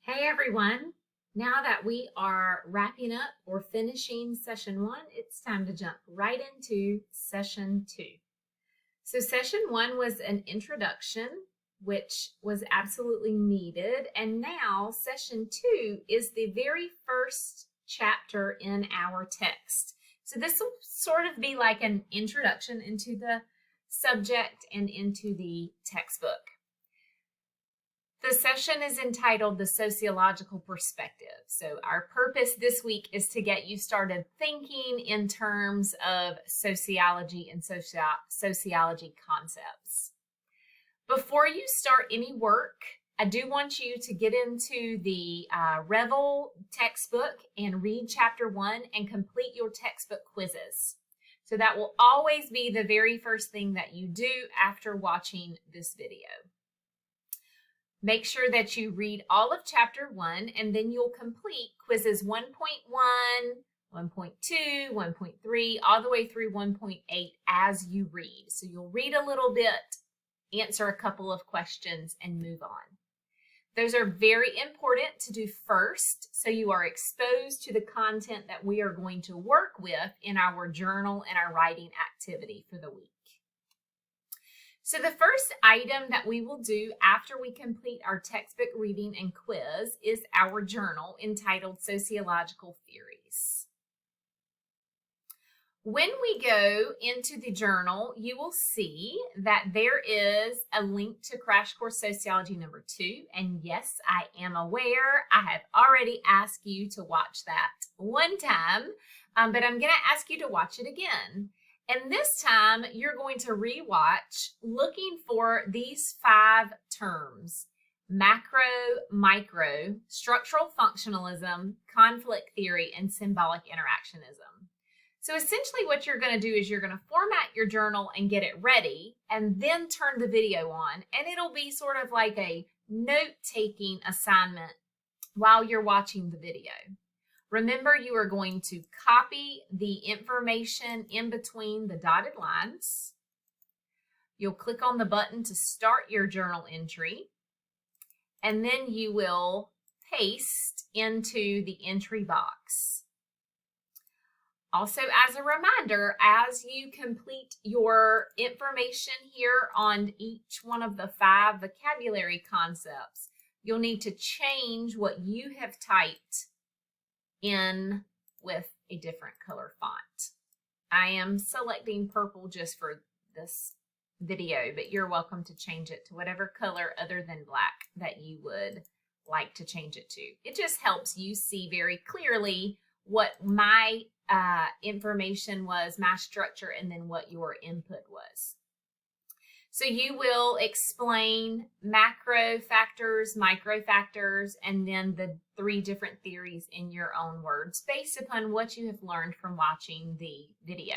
Hey everyone! Now that we are wrapping up or finishing session one, it's time to jump right into session two. So, session one was an introduction, which was absolutely needed. And now, session two is the very first chapter in our text. So, this will sort of be like an introduction into the subject and into the textbook. The session is entitled The Sociological Perspective. So our purpose this week is to get you started thinking in terms of sociology and sociology concepts. Before you start any work, I do want you to get into the Revel textbook and read chapter 1 and complete your textbook quizzes. So that will always be the very first thing that you do after watching this video. Make sure that you read all of chapter 1 and then you'll complete quizzes 1.1, 1.2, 1.3, all the way through 1.8 as you read. So you'll read a little bit, answer a couple of questions, and move on. Those are very important to do first so you are exposed to the content that we are going to work with in our journal and our writing activity for the week. So the first item that we will do after we complete our textbook reading and quiz is our journal entitled Sociological Theories. When we go into the journal, you will see that there is a link to Crash Course Sociology number 2. And yes, I am aware I have already asked you to watch that one time, but I'm going to ask you to watch it again. And this time, you're going to rewatch looking for these 5 terms: macro, micro, structural functionalism, conflict theory, and symbolic interactionism. So essentially what you're going to do is you're going to format your journal and get it ready, and then turn the video on, and it'll be sort of like a note-taking assignment while you're watching the video. Remember, you are going to copy the information in between the dotted lines. You'll click on the button to start your journal entry, and then you will paste into the entry box. Also, as a reminder, as you complete your information here on each one of the 5 vocabulary concepts, you'll need to change what you have typed in with a different color font. I am selecting purple just for this video, but you're welcome to change it to whatever color other than black that you would like to change it to. It just helps you see very clearly what my information was, my structure, and then what your input was. So you will explain macro factors, micro factors, and then the 3 different theories in your own words based upon what you have learned from watching the video.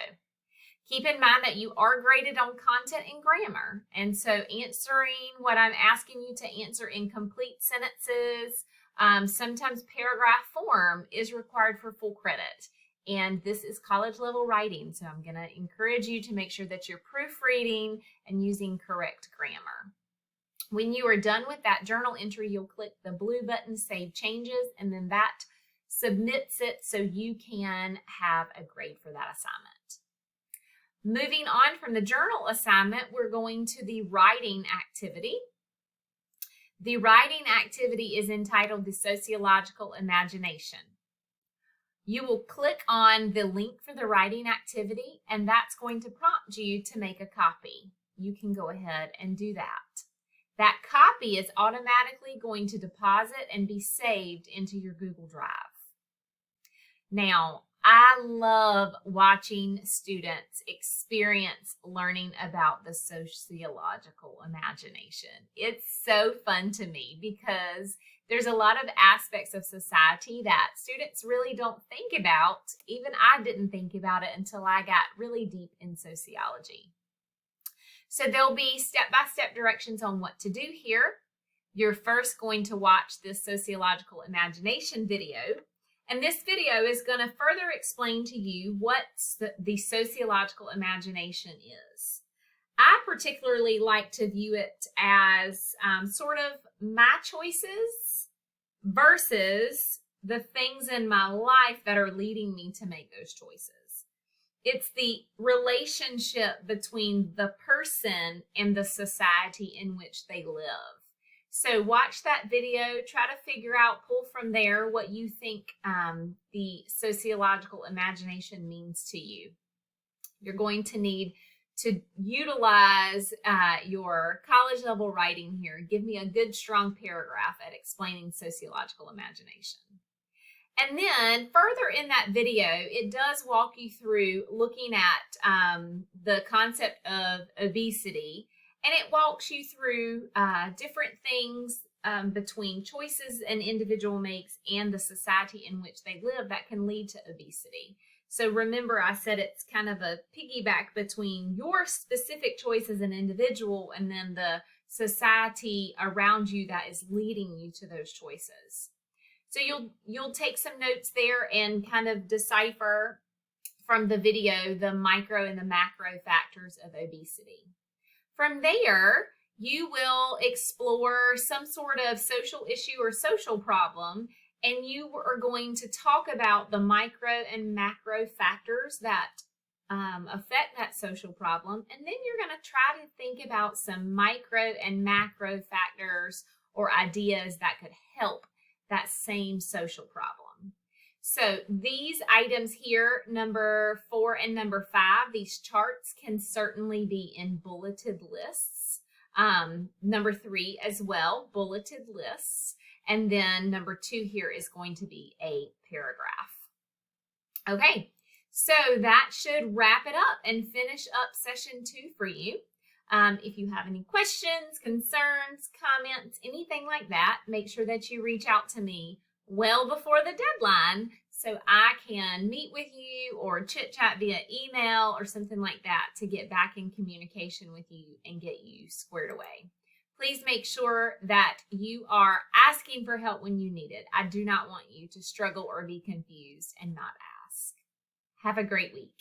Keep in mind that you are graded on content and grammar, and so answering what I'm asking you to answer in complete sentences, sometimes paragraph form, is required for full credit. And this is college level writing, so I'm going to encourage you to make sure that you're proofreading and using correct grammar. When you are done with that journal entry, you'll click the blue button, Save Changes, and then that submits it so you can have a grade for that assignment. Moving on from the journal assignment, we're going to the writing activity. The writing activity is entitled The Sociological Imagination. You will click on the link for the writing activity, and that's going to prompt you to make a copy. You can go ahead and do that. That copy is automatically going to deposit and be saved into your Google Drive. Now, I love watching students experience learning about the sociological imagination. It's so fun to me because there's a lot of aspects of society that students really don't think about. Even I didn't think about it until I got really deep in sociology. So there'll be step-by-step directions on what to do here. You're first going to watch this sociological imagination video. And this video is going to further explain to you what the sociological imagination is. I particularly like to view it as sort of my choices, versus the things in my life that are leading me to make those choices. It's the relationship between the person and the society in which they live. So watch that video, try to figure out, pull from there what you think the sociological imagination means to you. You're going to need to utilize your college level writing here. Give me a good strong paragraph at explaining sociological imagination. And then further in that video, it does walk you through looking at the concept of obesity, and it walks you through different things between choices an individual makes and the society in which they live that can lead to obesity. So remember, I said it's kind of a piggyback between your specific choice as an individual and then the society around you that is leading you to those choices. So you'll take some notes there and kind of decipher from the video the micro and the macro factors of obesity. From there, you will explore some sort of social issue or social problem, and you are going to talk about the micro and macro factors that affect that social problem. And then you're going to try to think about some micro and macro factors or ideas that could help that same social problem. So these items here, number 4 and number 5, these charts can certainly be in bulleted lists. Number 3 as well, bulleted lists. And then number 2 here is going to be a paragraph. Okay, so that should wrap it up and finish up session 2 for you. If you have any questions, concerns, comments, anything like that, make sure that you reach out to me well before the deadline so I can meet with you or chit chat via email or something like that to get back in communication with you and get you squared away. Please make sure that you are asking for help when you need it. I do not want you to struggle or be confused and not ask. Have a great week.